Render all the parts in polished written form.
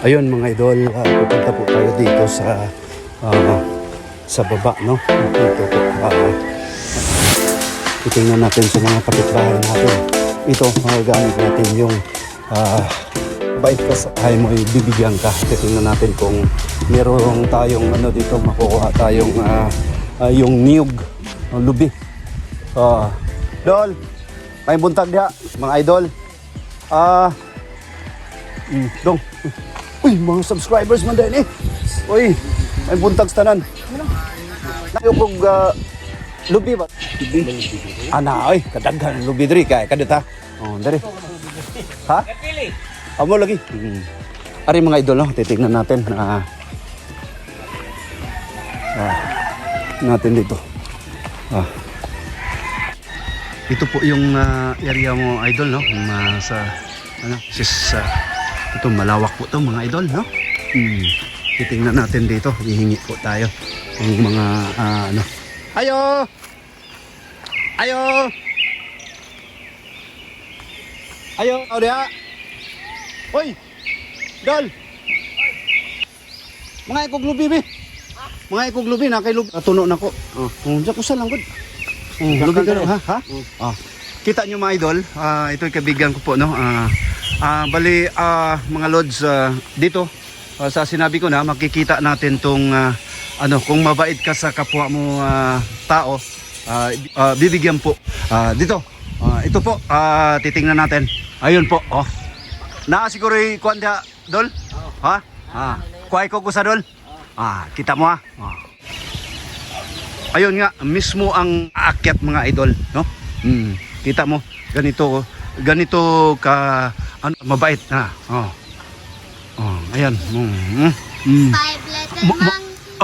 Ayun mga idol, pupunta po tayo dito sa baba, no? Dito po, titingnan natin sa mga kapitbahay natin. Ito, magagamit natin yung bait ka sa bahay mo, bibigyan ka. Titingnan natin kung meron tayong ano dito, makukuha tayong yung niyog, lubi. Dol, may buntag diha, mga idol. Dong. Uy, mga subscribers man din eh. Uy, may buntag tanan. Nayo kog lubi ba? Lubi. Ana, oy, kadaghan lubi diri kay kadita. Oh, diri. Ha? Amo lagi. Ari mga idol, no? Titingnan natin natin dito. Ito po yung area mo idol, no? Sa ano, ito malawak po 'to mga idol, no? Titingnan natin dito, hihingi po tayo ng mga ano. Ayo! Ayo! Ayo, audia. Hoy! Dol! Mga ikog lubi bi. Mga ikog lubi na kay lubi. Tuno nako. Diyan ko sa langgod. Lubi ka ha? Kita nyo mga idol, ito yung kabigyan ko po, no? Bali, mga lods, dito, sa sinabi ko na, makikita natin tong, kung mabait ka sa kapwa mo tao, bibigyan po. Dito, ito po, titingnan natin. Ayun po, oh. Siguro yung kuwanda, Dol? Ha? Kuhay ko sa Dol? Kita mo ha? Ayun nga, mismo ang aakyat mga idol, no? Kita mo, ganito ka mabait na. Ayan. Five letter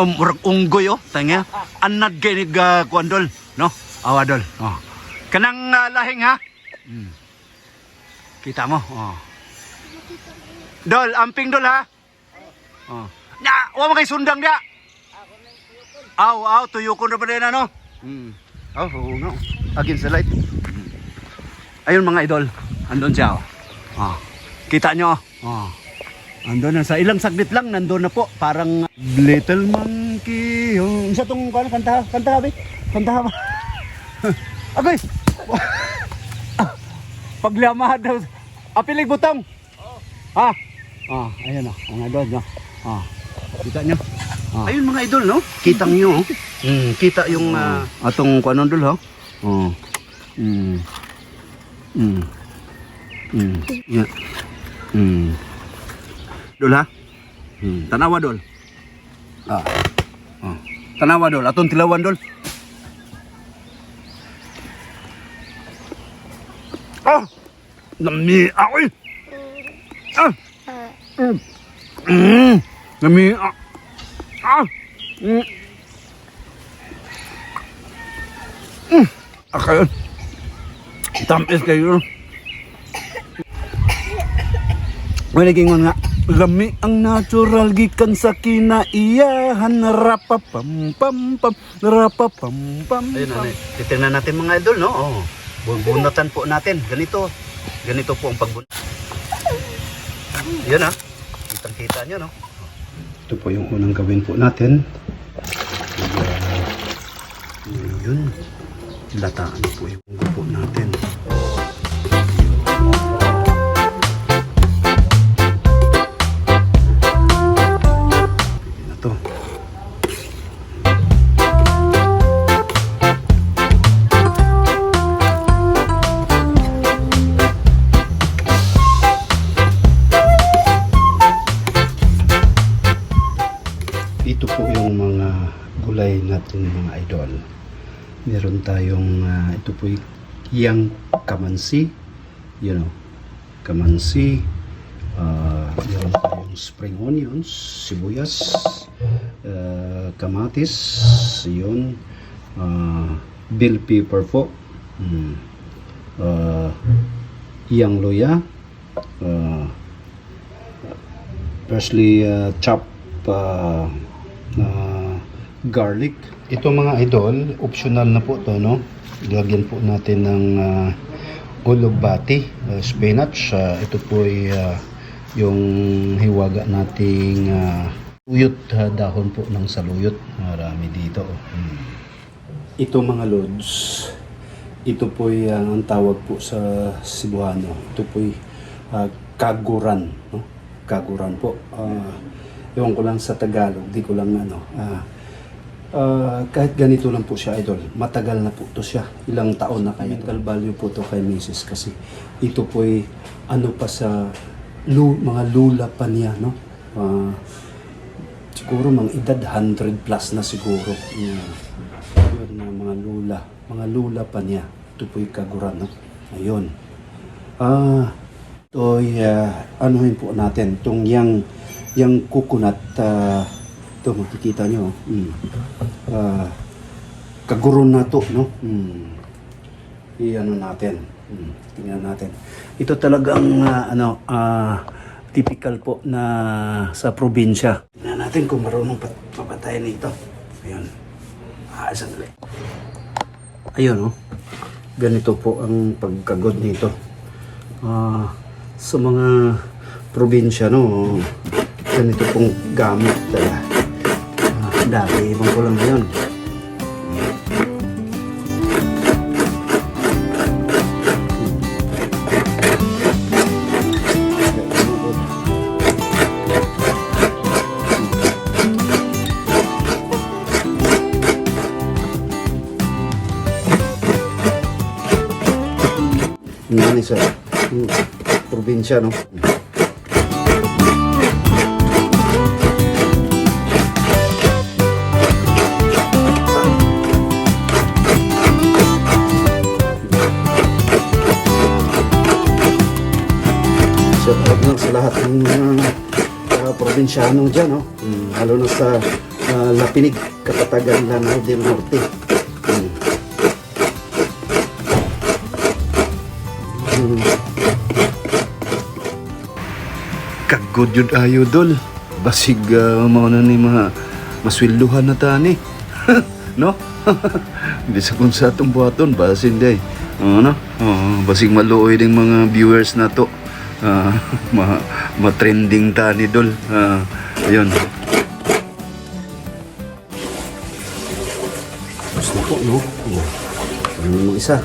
Murag unggoy tanga. Anad ginig kuandol, no? Awadol. Kanang lahing ha. Kita mo. Dol, amping dol ha. Wa mo kay sundang dia. Tuyo ko na ba din ano? No. Again sa light. Ayun mga idol, andun siya. Kita nyo. Andun na, sa ilang saglit lang, nandun na po. Parang Little Monkey. Isa tong kanta ba? Agoy! Paglamahad daw. Pilig butong. Ayan o, mga idol. Kita nyo. Ayun mga idol, no? Kitang nyo. Kita yung atong kuanon dul, ha? Yeah. Dol ha? Tanawa dol. Tanawa dol, atong tilawan dol. Nami aoy. Nami akayon. Tampis kayo. Wala gingon nga, lami ang natural gikan sa kinaiyahan. Rapapam pam pam, rapapam pam. Ayun na, titingnan natin mga idol, no? Bunatan po natin. Ganito po ang pagbunat. Yan kitang-kita nyo, no? Ito po yung unang gawin po natin. Yun. Lataan po yung gupo natin. Ito po yung mga gulay natin mga idol. Meron tayong ito po yung kamansi, kamansi. Meron tayong spring onions, sibuyas, kamatis, yun, bell pepper po, iyang luya, parsley chopped garlic. Ito mga idol, optional na po to, no? Lagyan po natin ng ulugbati, spinach. Ito po ay yung hiwaga nating uyot, dahon po ng saluyot. Marami dito. Ito mga lods, ito po ang tawag po sa Cebuano. Ito po kaguran, no? Kaguran po. Ewan ko lang sa Tagalog, di ko lang kahit ganito lang po siya, idol. Matagal na po to siya. Ilang taon na kaya. Mental value po to kay Mrs. kasi ito po ano pa sa mga lula pa niya, no? Siguro mga edad 100 plus na siguro. Yun na mga lula pa niya. Ito po kaguran, no? Ayun. Ito anuhin po natin itong yung coconut. Ito makikita nyo. Kaguron na to, no? Iano natin. Tingnan natin. Ito talagang typical po na sa probinsya. Tingnan natin kung marunong papatayin nito. Ayun. Sandali. Ayun, oh. Ganito po ang pagkagod nito. Sa mga probinsya, no? Ganito pong gamit. Dati, ibang ko lang yun. Yan isa. Probinsya, no? Sa lahat ng probinsyano dyan, no? Lalo na sa Lapinig, Kapatagan, Lanao del Norte. Kagod yun ayo, dol. Basig mga ni mga maswilduhan na tani. No? Hindi sa kung sa itong buhaton, basin day. No? Basig maluoy ng mga viewers na to. Ma-trending tani, dol. Ayun. Tapos na po, no? Ano mo isa?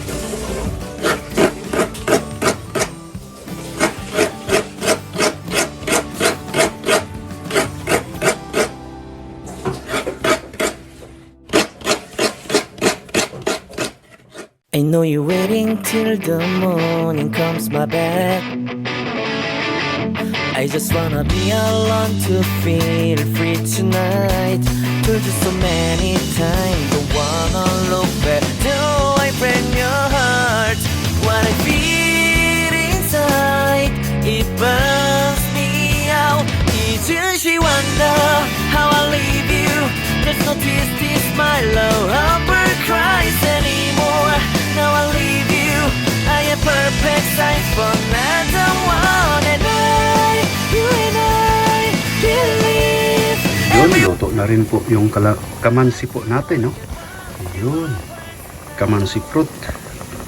I know you're waiting till the morning comes my bed. I just wanna be alone to feel free tonight. Told you so many times, don't wanna look back. Do I break your heart? What I feel inside, it burns me out. Did she wonder how I leave you? There's no tears, this my love, Humber cries anymore. Now I leave you, I am perfect size for another one. And you and I believe. Yun, luto na rin po yung kamansi po natin, no? Yun, kamansi fruit.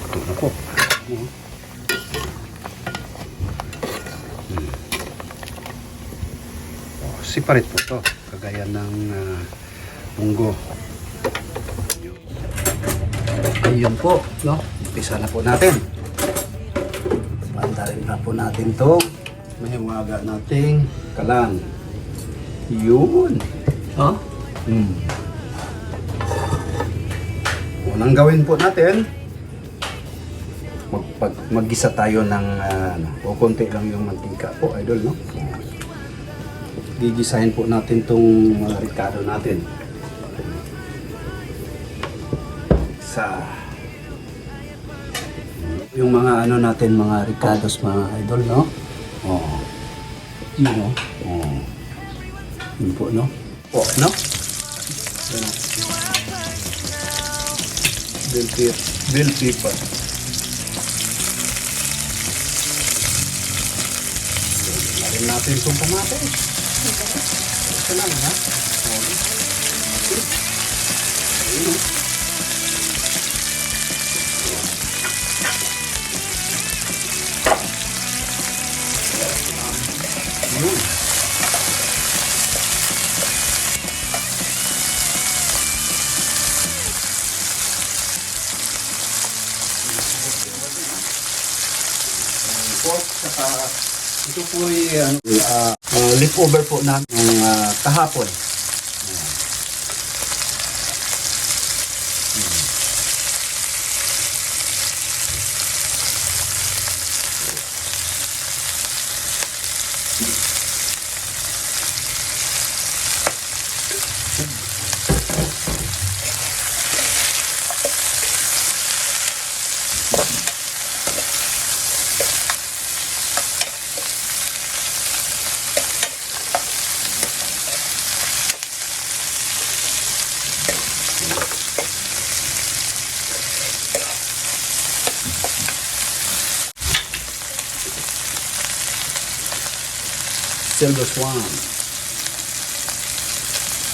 Luto na po. Separate po to, kagaya ng munggo. Ayun po, no? Umpisa na po natin. Pandarin na po natin to. May umaga nating kalan. Yun. Huh? Unang gawin po natin, maggisa tayo ng o konti lang yung mantika po, idol, no? Gigisahin po natin tong ricado natin. Yung mga natin, mga ricados, mga idol, no? Yun, no? Yun po, no? No? Yun, bell pepper. Lagyan natin itong kamatis. Ito lang, ha? Ayun, no? Ito po ay leftover po namin ng kahapon. Silver Swan.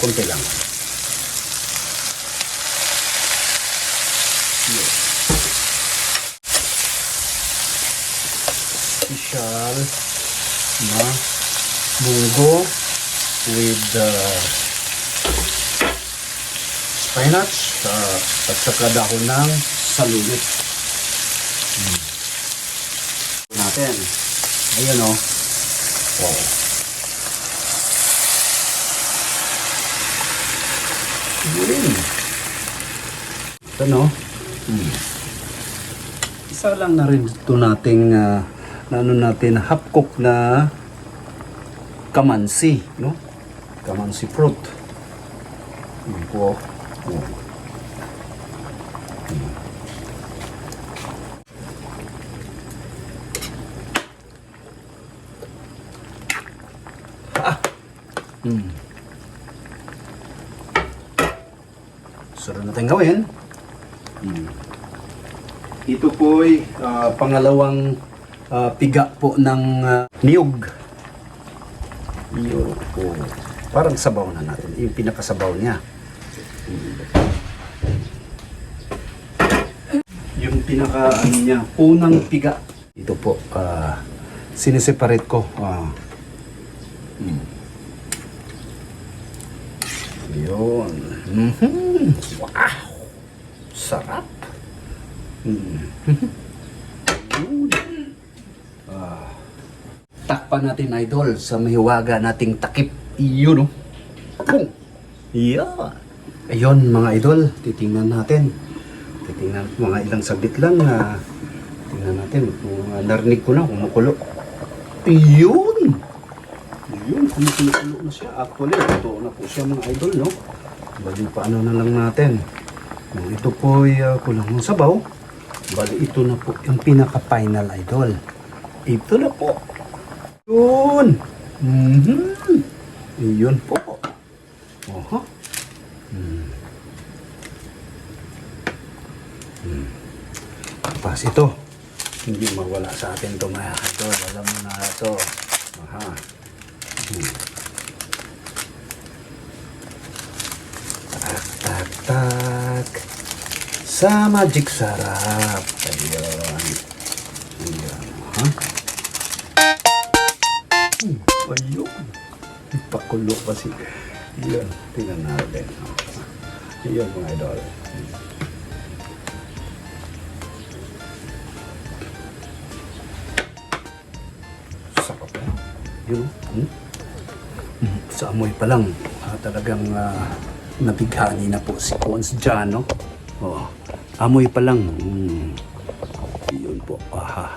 Konti lang. Special na munggo with spinach at saka dahon ng saluyot. Natin. Ayun o. Oh. Yun. Ito no. Isa lang na rin ito nating natin half cook na kamansi, no? Kamansi fruit. Yun po. Oh. Sarap natin gawin. Ito po ay pangalawang piga po ng niyog. Niyog po. Parang sabaw na natin. Yung pinakasabaw niya. Yung pinaka niya, unang piga. Ito po, siniseparate ko. Yun. Wow! Sarap! Takpan natin, idol, sa mahiwaga nating takip. Iyon, no? Boom! Yeah! Ayun, mga idol, titingnan natin. Titingnan, mga ilang saglit lang na tingnan natin. Narinig ko na, kumukulo. Iyon! Yun, kumukulo na siya. Actually, totoo na po siya, mga idol, no? Bali, paano na lang natin. Ito po ay kulang ng sabaw. Bali, ito na po yung pinaka-final, idol. Ito na po. Yun. Yun po. Oho. Pas ito. Hindi mawala sa atin ito, mga idol. Alam mo na ito. Aha. Tak. Sa magic sarap. Ayun. Ayun. Ha? Ayun. Pakulo pa si. Ayun. Tingnan natin. Ayun, mga idol. Sarap na. Yun. Sa amoy pa lang. Talagang nabighani na po si Cons dyan, no? Oh, amoy pa lang. Yun po. Aha.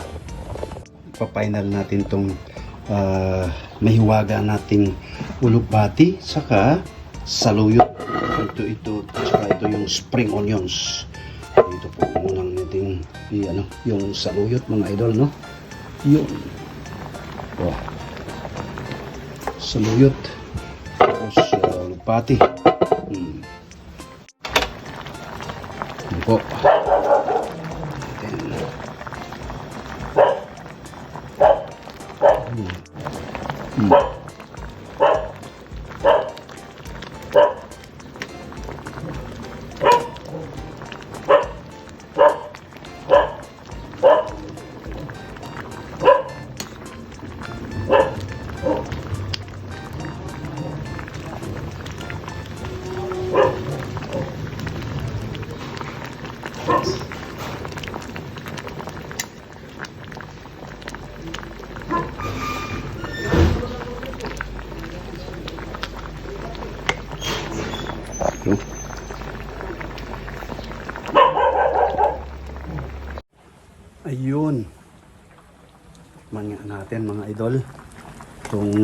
Pa-final natin tong mahiwaga nating ulugbati saka saluyot. Ito saka ito yung spring onions. Ito po munang natin yung saluyot, mga idol, no? Yun. Oh. Saluyot. Tapos ulugbati. Yun po. natin mga idol. Itong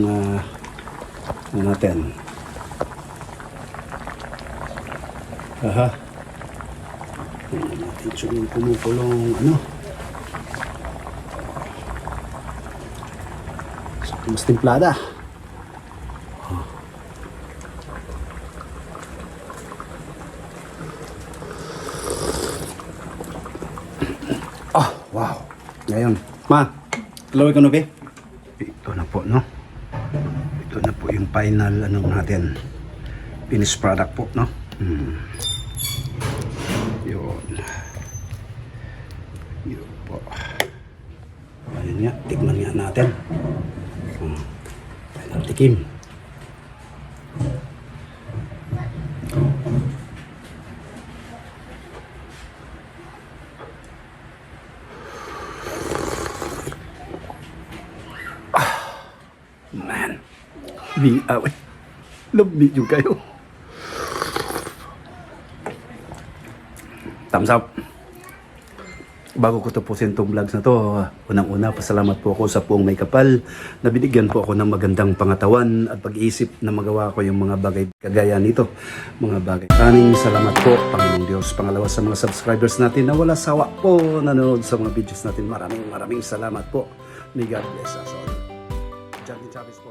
ano natin. Aha. Tingnan natin yung kumukulong ano. So, mas timplada. Oh, wow. Ngayon, ma, kalaway ka na ba? Ito na po, no? Ito na po yung final, ano natin, finished product po, no? Yun. Yun po. Ayun nga, tikman nga natin. Final tikim. Man, love video kayo. Thumbs up. Bago ko tapusin itong vlogs na to, unang-una, pasalamat po ako sa Puong May Kapal na binigyan po ako ng magandang pangatawan at pag-iisip na magawa ko yung mga bagay kagaya nito. Mga bagay. Maraming salamat po, Panginoong Diyos. Pangalawa sa mga subscribers natin na wala sawa po nanonood sa mga videos natin. Maraming salamat po. May God bless us all. Johnny Chavez po.